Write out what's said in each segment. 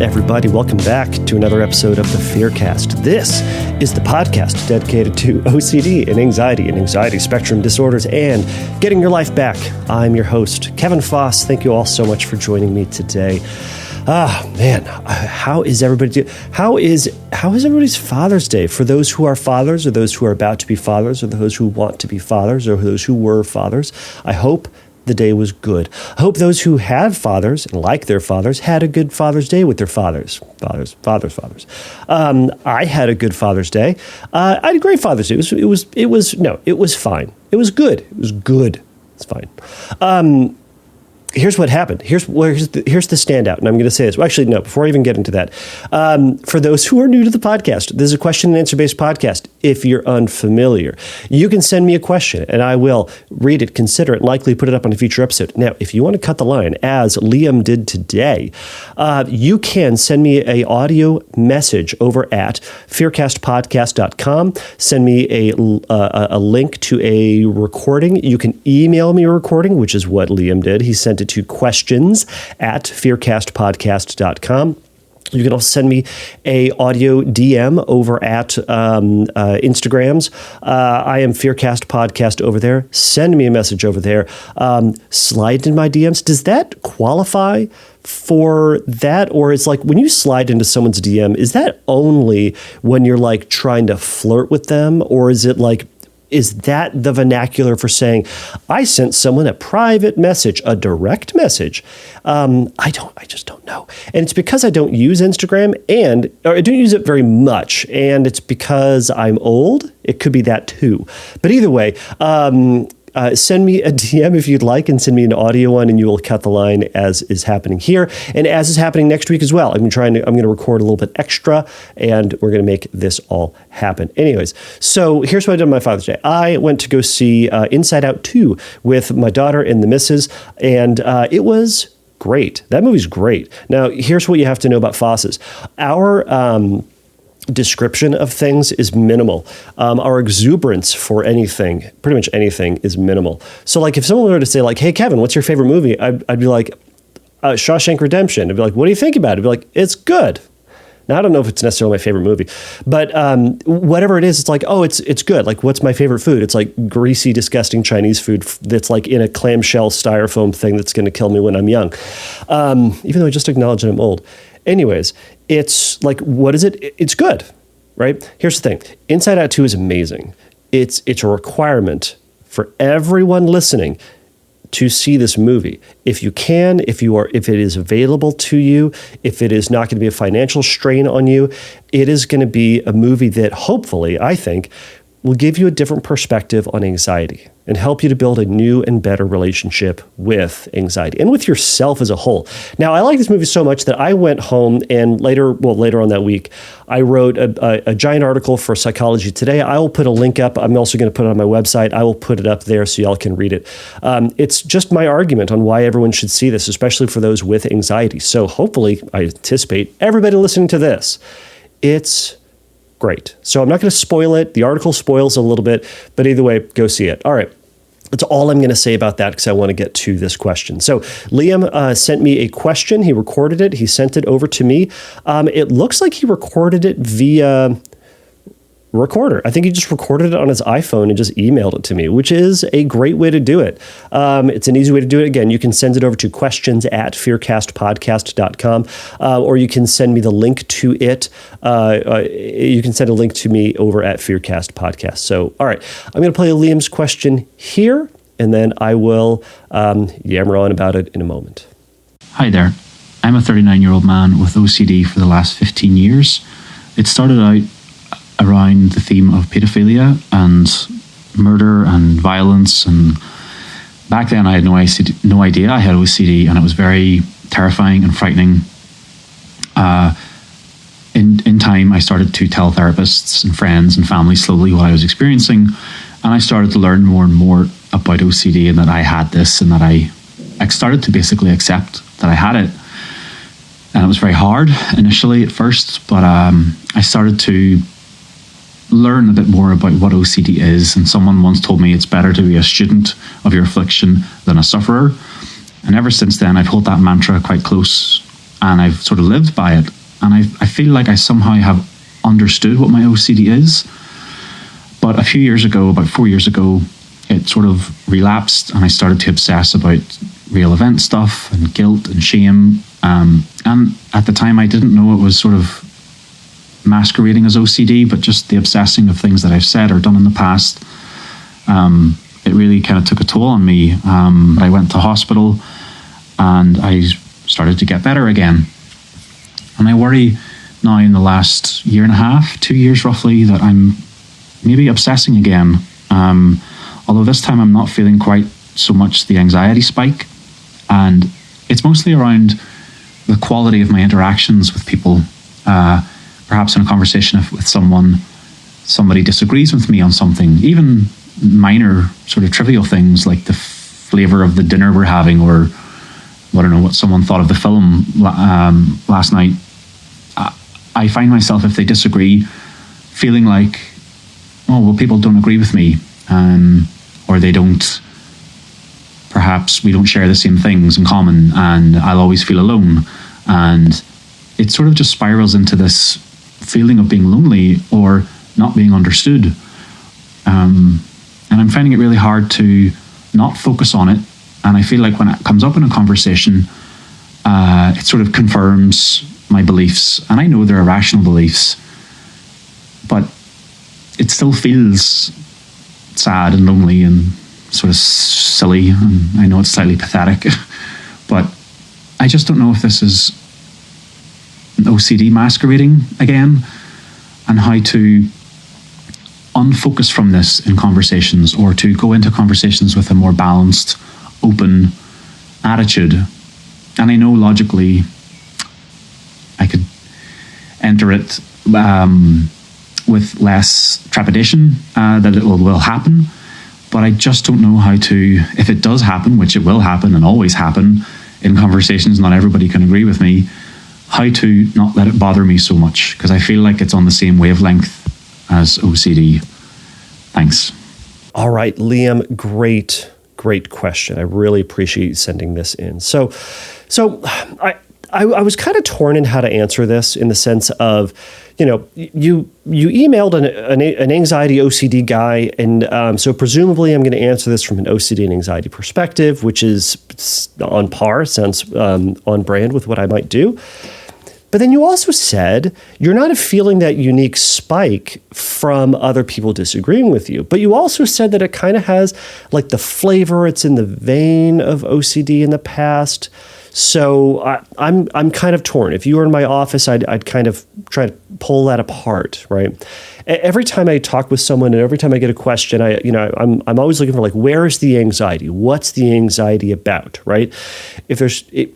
everybody. Welcome back to another episode of the Fearcast. This is the podcast dedicated to OCD and anxiety spectrum disorders, and getting your life back. I'm your host, Kevin Foss. Thank you all so much for joining me today. How is everybody how is everybody's Father's Day? For those who are fathers, or those who are about to be fathers, or those who want to be fathers, or those who were fathers, I hope the day was good. I hope those who have fathers and like their fathers had a good Father's Day with their fathers. I had a good Father's Day. I had a great Father's Day. It was fine. It was good. It's fine. Here's what happened. Here's the standout, and I'm going to say this. Well, actually, no, before I even get into that, for those who are new to the podcast, this is a question and answer based podcast. If you're unfamiliar, you can send me a question, and I will read it, consider it, and likely put it up on a future episode. Now, if you want to cut the line, as Liam did today, you can send me a audio message over at fearcastpodcast.com. Send me a link to a recording. You can email me a recording, which is what Liam did. He sent it to questions@fearcastpodcast.com. You can also send me a audio DM over at Instagrams. I am Fearcast Podcast over there. Send me a message over there. Slide in my DMs. Does that qualify for that? Or is like when you slide into someone's DM, is that only when you're like trying to flirt with them? Or is it like, is that the vernacular for saying, I sent someone a private message, a direct message? I just don't know. And it's because I don't use Instagram, or I don't use it very much. And it's because I'm old. It could be that too. But either way, send me a DM if you'd like, and send me an audio one, and you will cut the line as is happening here, and as is happening next week as well. I'm going to record a little bit extra, and we're going to make this all happen. Anyways, so here's what I did on my Father's Day. I went to go see Inside Out 2 with my daughter and the missus, and it was great. That movie's great. Now, here's what you have to know about Fosses. Our description of things is minimal. Our exuberance for anything, pretty much anything, is minimal. So like if someone were to say like, hey, Kevin, what's your favorite movie? I'd be like, Shawshank Redemption. I'd be like, what do you think about it? I'd be like, it's good. Now, I don't know if it's necessarily my favorite movie, but whatever it is, it's like, oh, it's good. Like, what's my favorite food? It's like greasy, disgusting Chinese food that's like in a clamshell styrofoam thing that's going to kill me when I'm young. Even though I just acknowledged that I'm old. Anyways, it's like, what is it? It's good, right? Here's the thing. Inside Out 2 is amazing. It's a requirement for everyone listening to see this movie. If you can, if it is available to you, if it is not going to be a financial strain on you, it is going to be a movie that hopefully, I think, will give you a different perspective on anxiety and help you to build a new and better relationship with anxiety and with yourself as a whole. Now, I like this movie so much that I went home and later on that week, I wrote a giant article for Psychology Today. I will put a link up. I'm also going to put it on my website. I will put it up there so y'all can read it. It's just my argument on why everyone should see this, especially for those with anxiety. So hopefully, I anticipate everybody listening to this, it's great. So I'm not going to spoil it. The article spoils a little bit, but either way, go see it. All right. That's all I'm going to say about that because I want to get to this question. So Liam sent me a question. He recorded it. He sent it over to me. It looks like he recorded it via recorder. I think he just recorded it on his iPhone and just emailed it to me, which is a great way to do it. It's an easy way to do it. Again, you can send it over to questions@fearcastpodcast.com, or you can send me the link to it. You can send a link to me over at Fearcast Podcast. So, all right, I'm going to play Liam's question here, and then I will yammer on about it in a moment. Hi there. I'm a 39-year-old man with OCD for the last 15 years. It started out around the theme of pedophilia and murder and violence, and back then I had no idea I had OCD, and it was very terrifying and frightening. In time, I started to tell therapists and friends and family slowly what I was experiencing, and I started to learn more and more about OCD and that I had this, and that I started to basically accept that I had it. And it was very hard initially at first, but I started to learn a bit more about what OCD is, and someone once told me it's better to be a student of your affliction than a sufferer. And ever since then, I've held that mantra quite close, and I've sort of lived by it. And I feel like I somehow have understood what my OCD is. But a few years ago, about 4 years ago, it sort of relapsed, and I started to obsess about real event stuff and guilt and shame. And at the time, I didn't know it was sort of masquerading as OCD, but just the obsessing of things that I've said or done in the past. It really kind of took a toll on me. I went to hospital, and I started to get better again. And I worry now in the last year and a half, 2 years roughly, that I'm maybe obsessing again. Although this time I'm not feeling quite so much the anxiety spike. And it's mostly around the quality of my interactions with people. Perhaps in a conversation with somebody disagrees with me on something, even minor sort of trivial things like the flavor of the dinner we're having, or I don't know what someone thought of the film last night. I find myself, if they disagree, feeling like, oh, well, people don't agree with me, or they don't, perhaps we don't share the same things in common, and I'll always feel alone. And it sort of just spirals into this feeling of being lonely or not being understood. And I'm finding it really hard to not focus on it. And I feel like when it comes up in a conversation, it sort of confirms my beliefs. And I know they're irrational beliefs, but it still feels sad and lonely and sort of silly. And I know it's slightly pathetic, but I just don't know if this is OCD masquerading again, and how to unfocus from this in conversations, or to go into conversations with a more balanced, open attitude. And I know logically I could enter it with less trepidation that it will happen, but I just don't know how to, if it does happen, which it will happen and always happen in conversations, not everybody can agree with me, how to not let it bother me so much, because I feel like it's on the same wavelength as OCD. Thanks. All right, Liam, great question. I really appreciate you sending this in. So I was kind of torn in how to answer this, in the sense of, you emailed an anxiety OCD guy, and so presumably I'm going to answer this from an OCD and anxiety perspective, which is on par, sounds on brand with what I might do. But then you also said you're not feeling that unique spike from other people disagreeing with you. But you also said that it kind of has like the flavor, it's in the vein of OCD in the past. So I'm kind of torn. If you were in my office, I'd kind of try to pull that apart, right? Every time I talk with someone, and every time I get a question, I'm always looking for, like, where is the anxiety? What's the anxiety about, right?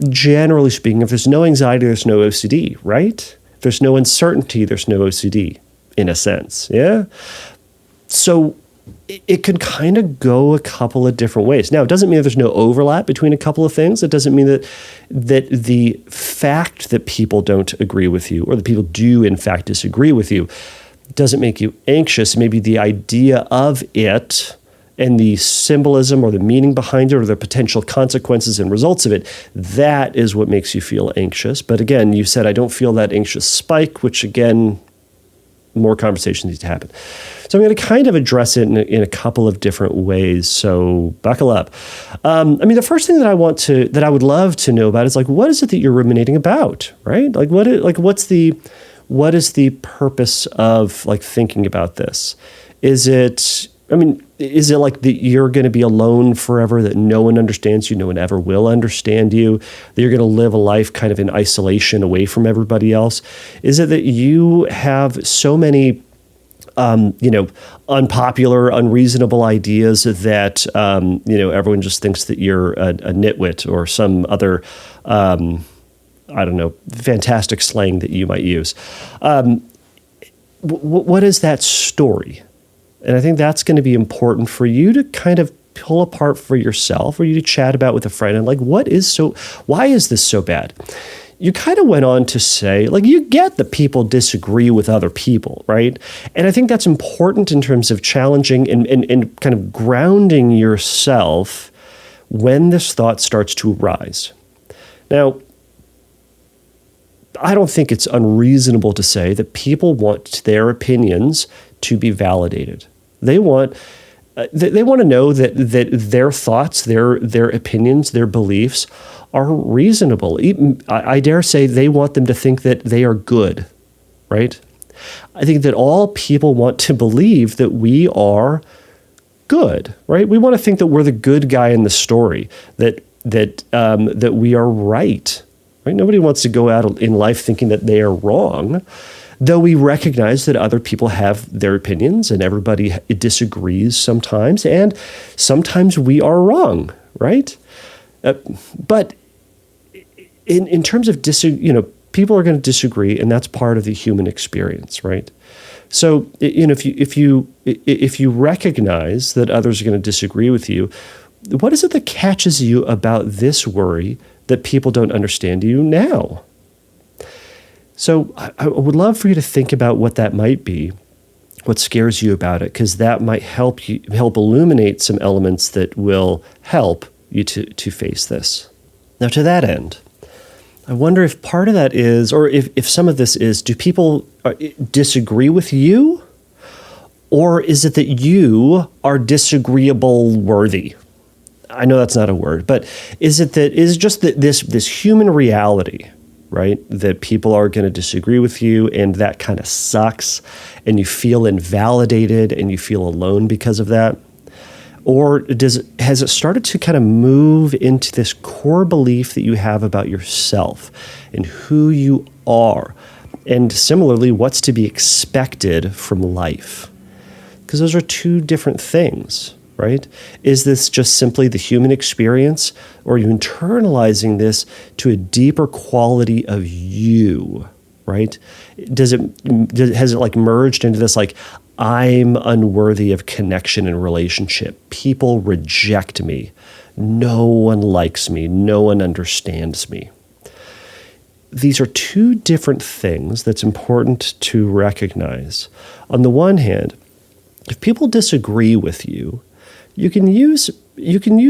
Generally speaking, if there's no anxiety, there's no OCD, right? If there's no uncertainty, there's no OCD, in a sense, yeah? So it can kind of go a couple of different ways. Now, it doesn't mean that there's no overlap between a couple of things. It doesn't mean that the fact that people don't agree with you, or that people do in fact disagree with you, doesn't make you anxious. Maybe the idea of it and the symbolism or the meaning behind it, or the potential consequences and results of it, that is what makes you feel anxious. But again, you said, I don't feel that anxious spike, which again, more conversations need to happen. So I'm going to kind of address it in a couple of different ways. So buckle up. The first thing that I would love to know about is, like, what is it that you're ruminating about, right? Like, what is the purpose of, like, thinking about this? Is it like that you're going to be alone forever, that no one understands you, no one ever will understand you, that you're going to live a life kind of in isolation away from everybody else? Is it that you have so many unpopular, unreasonable ideas that, everyone just thinks that you're a nitwit, or some other, fantastic slang that you might use? What is that story? And I think that's going to be important for you to kind of pull apart for yourself, or you to chat about with a friend, and, like, why is this so bad? You kind of went on to say, like, you get that people disagree with other people, right? And I think that's important in terms of challenging and kind of grounding yourself when this thought starts to arise. Now, I don't think it's unreasonable to say that people want their opinions to be validated. They want to know that their thoughts, their opinions, their beliefs are reasonable. I dare say they want them to think that they are good, right? I think that all people want to believe that we are good, right? We want to think that we're the good guy in the story, that we are right. Right? Nobody wants to go out in life thinking that they are wrong, though we recognize that other people have their opinions and everybody disagrees sometimes, and sometimes we are wrong, right? But in terms of people are going to disagree, and that's part of the human experience, right? So if you recognize that others are going to disagree with you, what is it that catches you about this worry that people don't understand you now? So I would love for you to think about what that might be, what scares you about it, because that might help illuminate some elements that will help you to face this. Now, to that end, I wonder if part of that is, or if some of this is, do people disagree with you? Or is it that you are disagreeable worthy? I know that's not a word, but is it just that this human reality, right? That people are going to disagree with you, and that kind of sucks, and you feel invalidated and you feel alone because of that? Or has it started to kind of move into this core belief that you have about yourself and who you are, and similarly, what's to be expected from life? Because those are two different things, right? Is this just simply the human experience, or are you internalizing this to a deeper quality of you, right? Has it like merged into this like, I'm unworthy of connection and relationship. People reject me. No one likes me. No one understands me. These are two different things that's important to recognize. On the one hand, if people disagree with you, you can use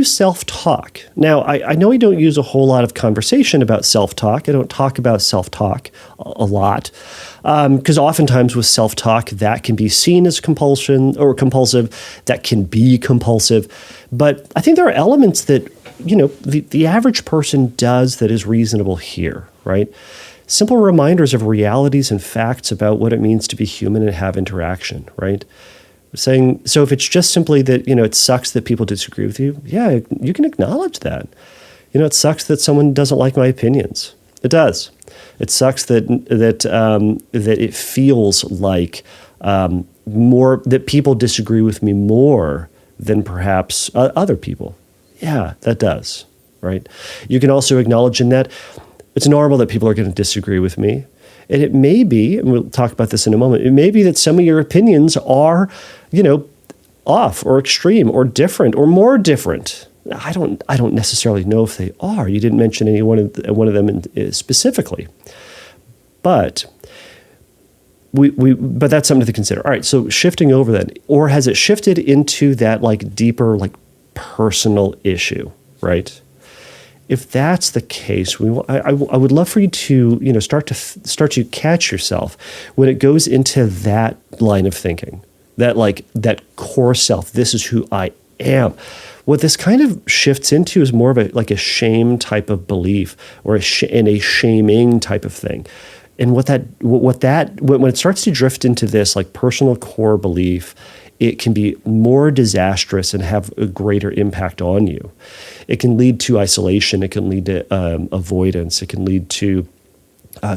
self-talk. Now, I know we don't use a whole lot of conversation about self-talk. I don't talk about self-talk a lot, because oftentimes with self-talk, that can be seen as compulsion or compulsive. That can be compulsive. But I think there are elements that, the average person does that is reasonable here, right? Simple reminders of realities and facts about what it means to be human and have interaction, right? Saying, so if it's just simply that, it sucks that people disagree with you, yeah, you can acknowledge that. It sucks that someone doesn't like my opinions. It does. It sucks that it feels like that people disagree with me more than perhaps other people. Yeah, that does, right? You can also acknowledge in that it's normal that people are going to disagree with me. And it may be, and we'll talk about this in a moment, it may be that some of your opinions are, off or extreme or different or more different. I don't necessarily know if they are. You didn't mention any one of them specifically. But but that's something to consider. All right, so shifting over then, or has it shifted into that like deeper like personal issue, right? If that's the case, I would love for you to start to catch yourself when it goes into that line of thinking, that core self. This is who I am. What this kind of shifts into is more of a shame type of belief, or a shaming type of thing. And when it starts to drift into this like personal core belief, it can be more disastrous and have a greater impact on you. It can lead to isolation. It can lead to avoidance. It can lead to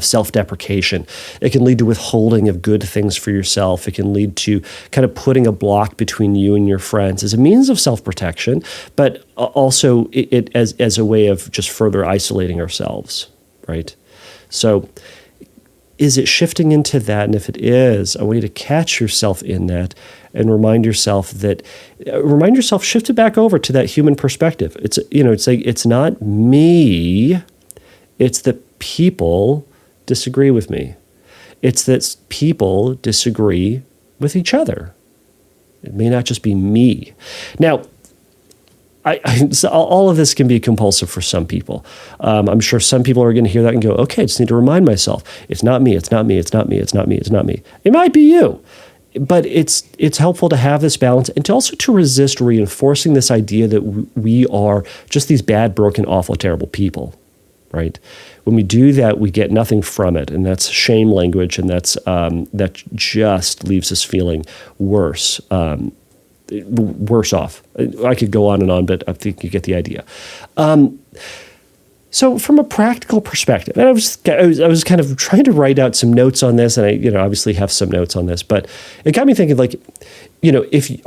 self-deprecation. It can lead to withholding of good things for yourself. It can lead to kind of putting a block between you and your friends as a means of self-protection, but also it as a way of just further isolating ourselves, right? So is it shifting into that? And if it is, I want you to catch yourself in that and remind yourself, shift it back over to that human perspective. It's like, it's not me, it's that people disagree with me. It's that people disagree with each other. It may not just be me. Now, So all of this can be compulsive for some people. I'm sure some people are going to hear that and go, okay, I just need to remind myself, it's not me, it's not me, it's not me, it's not me, it's not me. It might be you. But it's helpful to have this balance and to also to resist reinforcing this idea that we are just these bad, broken, awful, terrible people, right? When we do that, we get nothing from it, and that's shame language, and that just leaves us feeling worse off. I could go on and on, but I think you get the idea. So from a practical perspective, and I was kind of trying to write out some notes on this, and I obviously have some notes on this, but it got me thinking, like, if you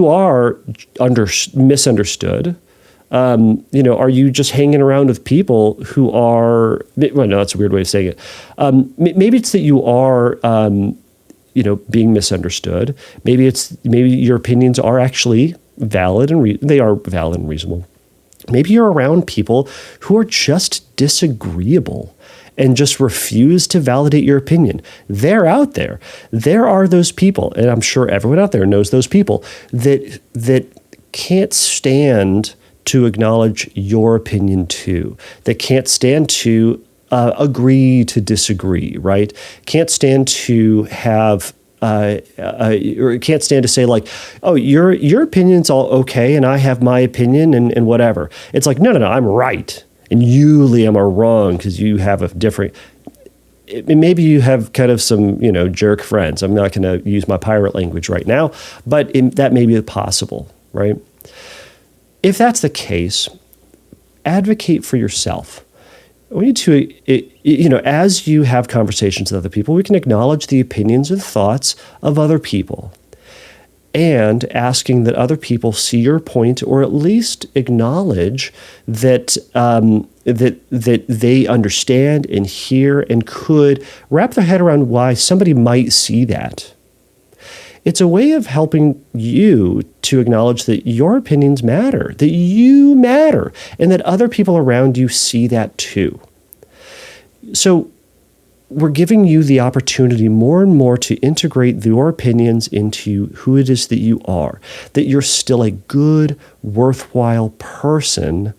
are misunderstood, are you just hanging around with people who are? Well, no, that's a weird way of saying it. Maybe it's that you are. Being misunderstood. Maybe your opinions are actually valid and they are valid and reasonable. Maybe you're around people who are just disagreeable and just refuse to validate your opinion. They're out there. There are those people, and I'm sure everyone out there knows those people that can't stand to acknowledge your opinion too. That can't stand to agree to disagree, right? Can't stand to have, or can't stand to say, like, oh, your opinion's all okay and I have my opinion and whatever. It's like, no, I'm right. And you, Liam, are wrong because you have a different, maybe you have kind of some, jerk friends. I'm not going to use my pirate language right now, but that may be possible, right? If that's the case, advocate for yourself. We need to, as you have conversations with other people, we can acknowledge the opinions and thoughts of other people, and asking that other people see your point, or at least acknowledge that that they understand and hear and could wrap their head around why somebody might see that. It's a way of helping you to acknowledge that your opinions matter, that you matter, and that other people around you see that too. So we're giving you the opportunity more and more to integrate your opinions into who it is that you are, that you're still a good, worthwhile person,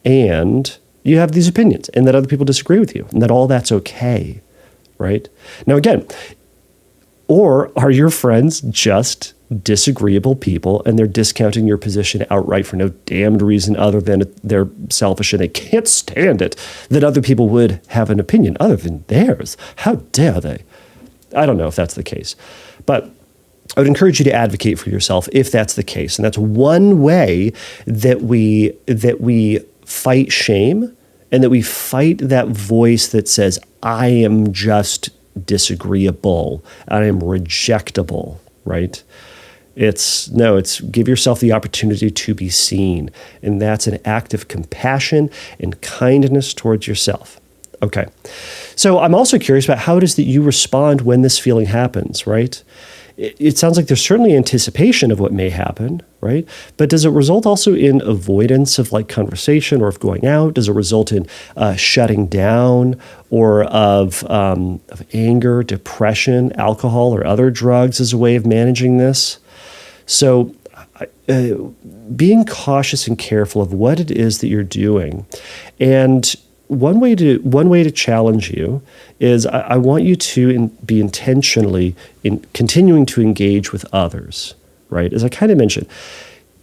and you have these opinions, and that other people disagree with you, and that all that's okay, right? Now, again, or are your friends just disagreeable people and they're discounting your position outright for no damned reason other than they're selfish and they can't stand it that other people would have an opinion other than theirs? How dare they? I don't know if that's the case, but I would encourage you to advocate for yourself if that's the case. And that's one way that we fight shame, and that we fight that voice that says, I am just disagreeable, I am rejectable, right? It's give yourself the opportunity to be seen. And that's an act of compassion and kindness towards yourself. Okay. So I'm also curious about how it is that you respond when this feeling happens, right? It sounds like there's certainly anticipation of what may happen, right? But does it result also in avoidance of like conversation or of going out? Does it result in shutting down, or of anger, depression, alcohol, or other drugs as a way of managing this? So being cautious and careful of what it is that you're doing. And one way to challenge you is I want you to be intentionally in continuing to engage with others, right? As I kind of mentioned,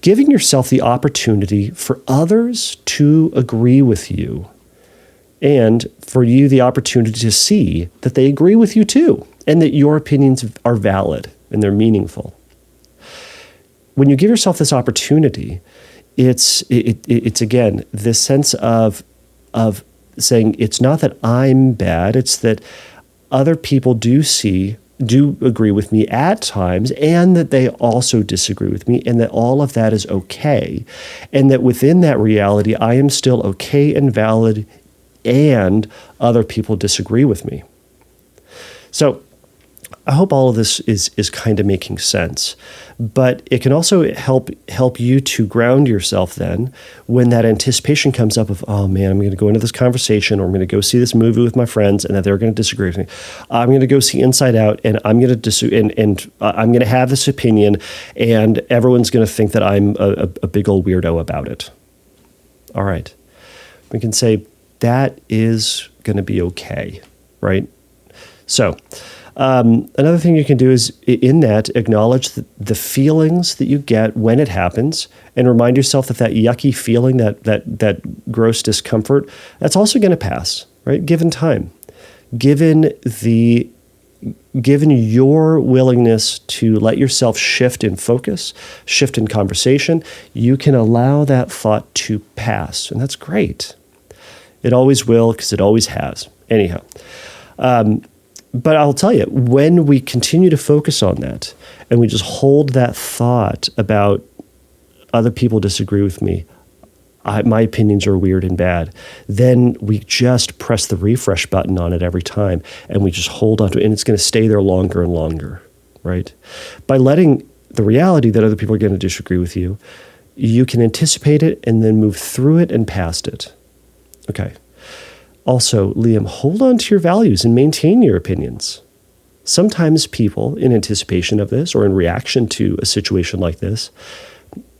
giving yourself the opportunity for others to agree with you, and for you the opportunity to see that they agree with you too, and that your opinions are valid and they're meaningful. When you give yourself this opportunity, it's again this sense of saying it's not that I'm bad, it's that other people do agree with me at times, and that they also disagree with me, and that all of that is okay, and that within that reality I am still okay and valid, and other people disagree with me. So I hope all of this is kind of making sense, but it can also help you to ground yourself then when that anticipation comes up of, oh man, I'm going to go into this conversation, or I'm going to go see this movie with my friends, and that they're going to disagree with me. I'm going to go see Inside Out, and I'm going to and I'm going to have this opinion, and everyone's going to think that I'm a big old weirdo about it. All right, we can say that is going to be okay, right? So. Another thing you can do is in that acknowledge the feelings that you get when it happens, and remind yourself that yucky feeling, that gross discomfort, that's also going to pass, right? Given time, given your willingness to let yourself shift in focus, shift in conversation, you can allow that thought to pass, and that's great. It always will, because it always has. Anyhow. But I'll tell you, when we continue to focus on that and we just hold that thought about other people disagree with me, my opinions are weird and bad, then we just press the refresh button on it every time, and we just hold on to it, and it's going to stay there longer and longer, right? By letting the reality that other people are going to disagree with you, you can anticipate it and then move through it and past it. Okay. Also, Liam, hold on to your values and maintain your opinions. Sometimes people, in anticipation of this or in reaction to a situation like this,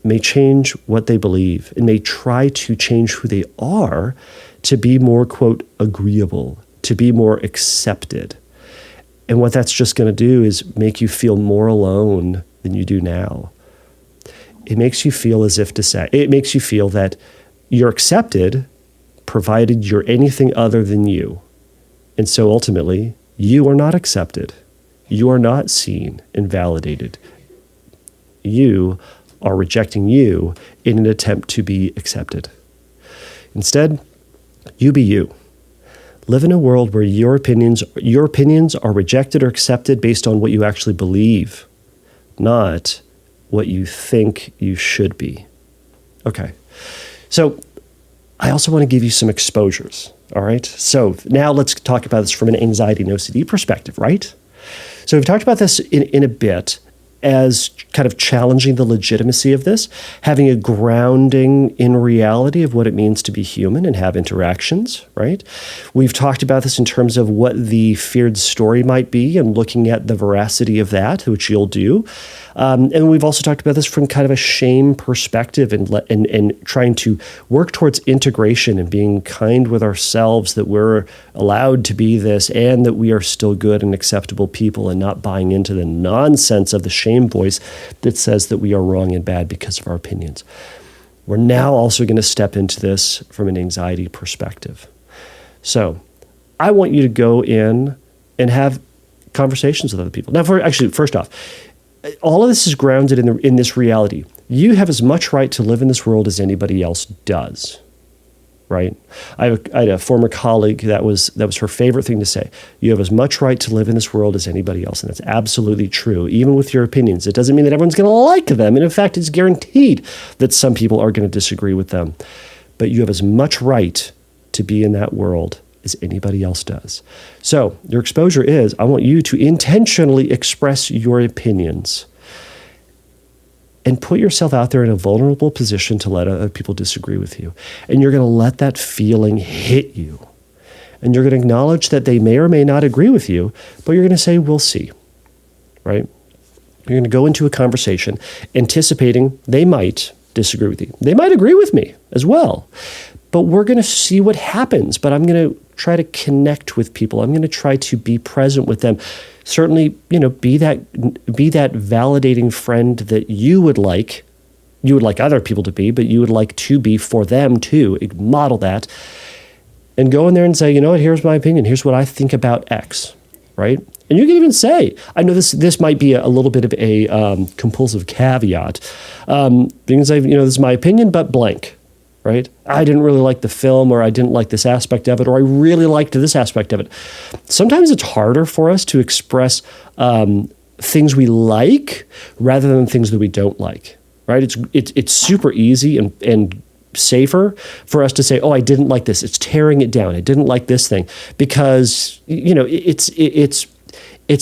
may change what they believe and may try to change who they are to be more, quote, agreeable, to be more accepted. And what that's just going to do is make you feel more alone than you do now. It makes you feel it makes you feel that you're accepted, provided you're anything other than you. And so ultimately, you are not accepted. You are not seen and validated. You are rejecting you in an attempt to be accepted. Instead, you be you. Live in a world where your opinions are rejected or accepted based on what you actually believe, not what you think you should be. Okay. So, I also want to give you some exposures, all right? So now let's talk about this from an anxiety and OCD perspective, right? So we've talked about this in a bit as kind of challenging the legitimacy of this, having a grounding in reality of what it means to be human and have interactions, right? We've talked about this in terms of what the feared story might be and looking at the veracity of that, which you'll do. And we've also talked about this from kind of a shame perspective and trying to work towards integration and being kind with ourselves, that we're allowed to be this and that we are still good and acceptable people, and not buying into the nonsense of the shame voice that says that we are wrong and bad because of our opinions. We're now also going to step into this from an anxiety perspective. So I want you to go in and have conversations with other people. Now, first off, all of this is grounded in this reality. You have as much right to live in this world as anybody else does, right? I had a former colleague that was her favorite thing to say. You have as much right to live in this world as anybody else, and that's absolutely true. Even with your opinions, it doesn't mean that everyone's going to like them, and in fact, it's guaranteed that some people are going to disagree with them. But you have as much right to be in that world as anybody else does. So your exposure is, I want you to intentionally express your opinions and put yourself out there in a vulnerable position to let other people disagree with you. And you're going to let that feeling hit you. And you're going to acknowledge that they may or may not agree with you, but you're going to say, we'll see, right? You're going to go into a conversation anticipating they might disagree with you. They might agree with me as well. But we're going to see what happens. But I'm going to try to connect with people. I'm going to try to be present with them. Certainly, be that validating friend that you would like other people to be, but you would like to be for them too. Model that. And go in there and say, you know what, here's my opinion. Here's what I think about X, right? And you can even say, I know this might be a little bit of a compulsive caveat. You can say, this is my opinion, but blank. Right? I didn't really like the film, or I didn't like this aspect of it, or I really liked this aspect of it. Sometimes it's harder for us to express things we like rather than things that we don't like. Right? It's super easy and safer for us to say, oh, I didn't like this. It's tearing it down. I didn't like this thing, because it's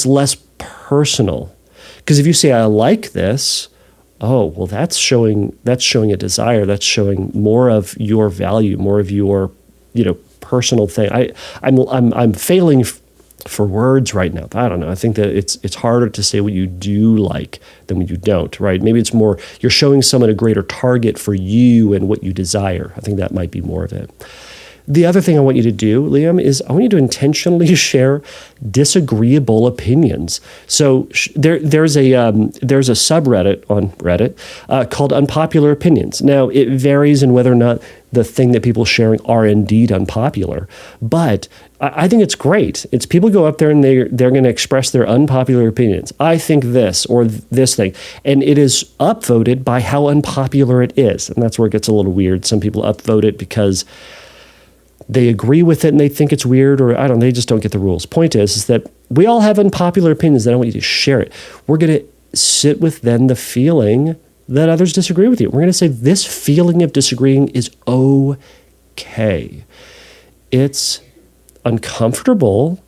less personal. Because if you say, I like this, oh, well, that's showing a desire. That's showing more of your value, more of your, personal thing. I'm failing for words right now. I don't know. I think that it's harder to say what you do like than what you don't, right? Maybe it's more you're showing someone a greater target for you and what you desire. I think that might be more of it. The other thing I want you to do, Liam, is I want you to intentionally share disagreeable opinions. So there's a subreddit on Reddit called Unpopular Opinions. Now, it varies in whether or not the thing that people are sharing are indeed unpopular, but I think it's great. It's people go up there and they're going to express their unpopular opinions. I think this or this thing, and it is upvoted by how unpopular it is, and that's where it gets a little weird. Some people upvote it because they agree with it and they think it's weird, or they just don't get the rules. Point is that we all have unpopular opinions, and I want you to share it. We're going to sit with then the feeling that others disagree with you. We're going to say this feeling of disagreeing is okay. It's uncomfortable,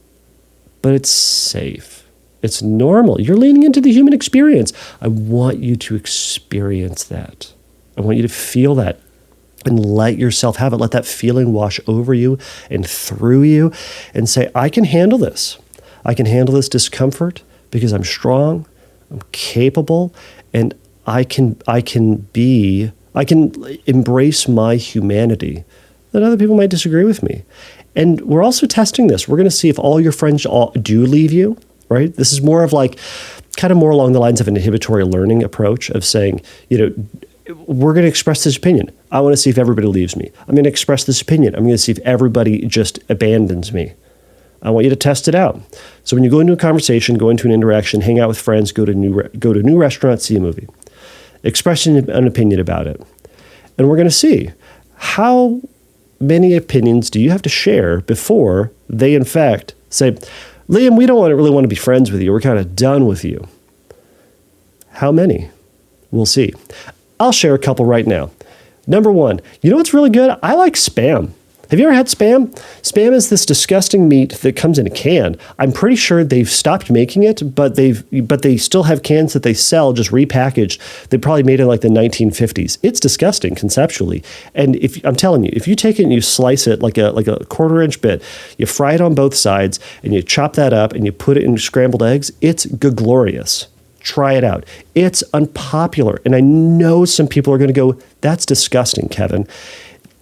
but it's safe. It's normal. You're leaning into the human experience. I want you to experience that. I want you to feel that. And let yourself have it. Let that feeling wash over you and through you and say, I can handle this. I can handle this discomfort because I'm strong, I'm capable, and I can embrace my humanity that other people might disagree with me. And we're also testing this. We're going to see if all your friends do leave you, right? This is more of kind of more along the lines of an inhibitory learning approach of saying, we're going to express this opinion. I want to see if everybody leaves me. I'm going to express this opinion. I'm going to see if everybody just abandons me. I want you to test it out. So when you go into a conversation, go into an interaction, hang out with friends, go to a new restaurant, see a movie, express an opinion about it. And we're going to see how many opinions do you have to share before they, in fact, say, Liam, we don't really want to be friends with you. We're kind of done with you. How many? We'll see. I'll share a couple right now. Number one, you know what's really good? I like Spam. Have you ever had Spam? Spam is this disgusting meat that comes in a can. I'm pretty sure they've stopped making it, but they still have cans that they sell just repackaged. They probably made it in the 1950s. It's disgusting conceptually. And I'm telling you, if you take it and you slice it like a 1/4 inch bit, you fry it on both sides and you chop that up and you put it in scrambled eggs, it's glorious. Try it out. It's unpopular. And I know some people are going to go, that's disgusting, Kevin.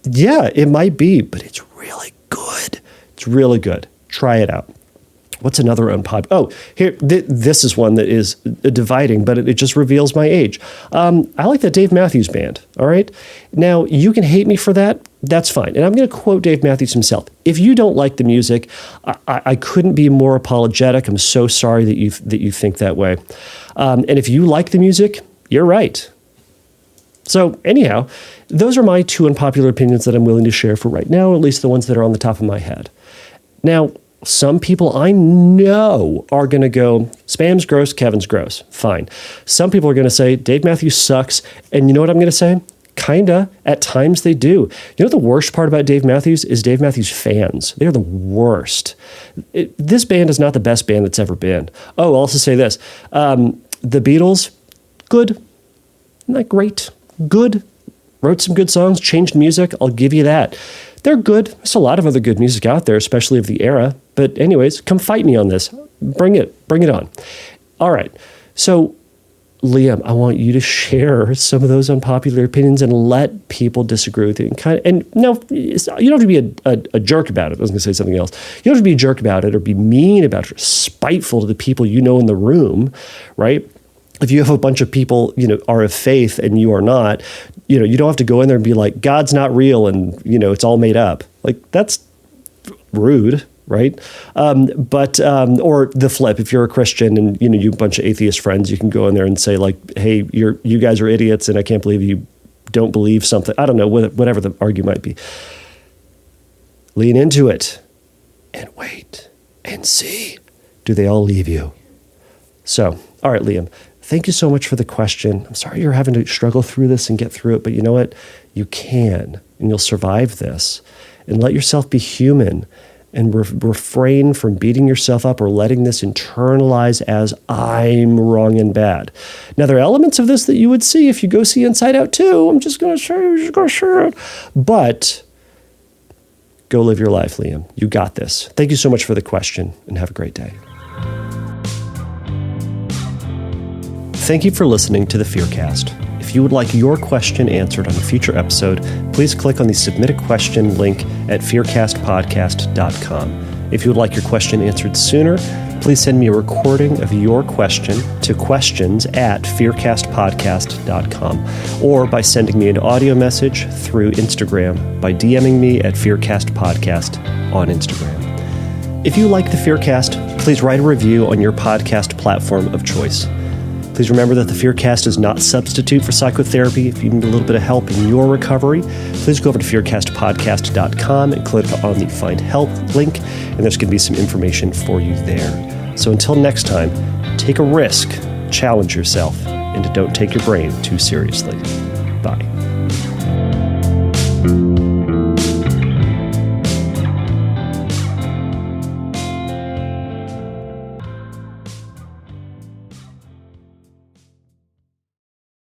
Yeah, it might be, but it's really good. It's really good. Try it out. What's another unpopular? Oh, here, this is one that is dividing, but it just reveals my age. I like that Dave Matthews Band, all right? Now, you can hate me for that. That's fine. And I'm going to quote Dave Matthews himself. If you don't like the music, I couldn't be more apologetic. I'm so sorry that you think that way. And if you like the music, you're right. So anyhow, those are my two unpopular opinions that I'm willing to share for right now, at least the ones that are on the top of my head. Now, some people I know are going to go, Spam's gross, Kevin's gross. Fine. Some people are going to say, Dave Matthews sucks. And you know what I'm going to say? Kinda. At times they do. You know the worst part about Dave Matthews is Dave Matthews fans. They're the worst. This band is not the best band that's ever been. Oh, I'll also say this. The Beatles, good. Not great. Good. Wrote some good songs, changed music. I'll give you that. They're good. There's a lot of other good music out there, especially of the era. But anyways, come fight me on this. Bring it on. All right. So, Liam, I want you to share some of those unpopular opinions and let people disagree with you. And no, you don't have to be a jerk about it. I was going to say something else. You don't have to be a jerk about it or be mean about it or spiteful to the people you know in the room, right? If you have a bunch of people, are of faith and you are not, you don't have to go in there and be like, God's not real and, it's all made up. Like, that's rude, right? Or the flip, if you're a Christian and, you have a bunch of atheist friends, you can go in there and say like, hey, you guys are idiots and I can't believe you don't believe something. I don't know, whatever the argument might be. Lean into it and wait and see. Do they all leave you? So, all right, Liam. Thank you so much for the question. I'm sorry you're having to struggle through this and get through it, but you know what? You can, and you'll survive this. And let yourself be human and refrain from beating yourself up or letting this internalize as I'm wrong and bad. Now, there are elements of this that you would see if you go see Inside Out 2. I'm just going to share it. But go live your life, Liam. You got this. Thank you so much for the question, and have a great day. Thank you for listening to the Fearcast. If you would like your question answered on a future episode, please click on the Submit a Question link at fearcastpodcast.com. If you would like your question answered sooner, please send me a recording of your question to questions@fearcastpodcast.com, or by sending me an audio message through Instagram by DMing me at fearcastpodcast on Instagram. If you like the Fearcast, please write a review on your podcast platform of choice. Please remember that the Fearcast is not a substitute for psychotherapy. If you need a little bit of help in your recovery, please go over to fearcastpodcast.com and click on the Find Help link, and there's going to be some information for you there. So until next time, take a risk, challenge yourself, and don't take your brain too seriously.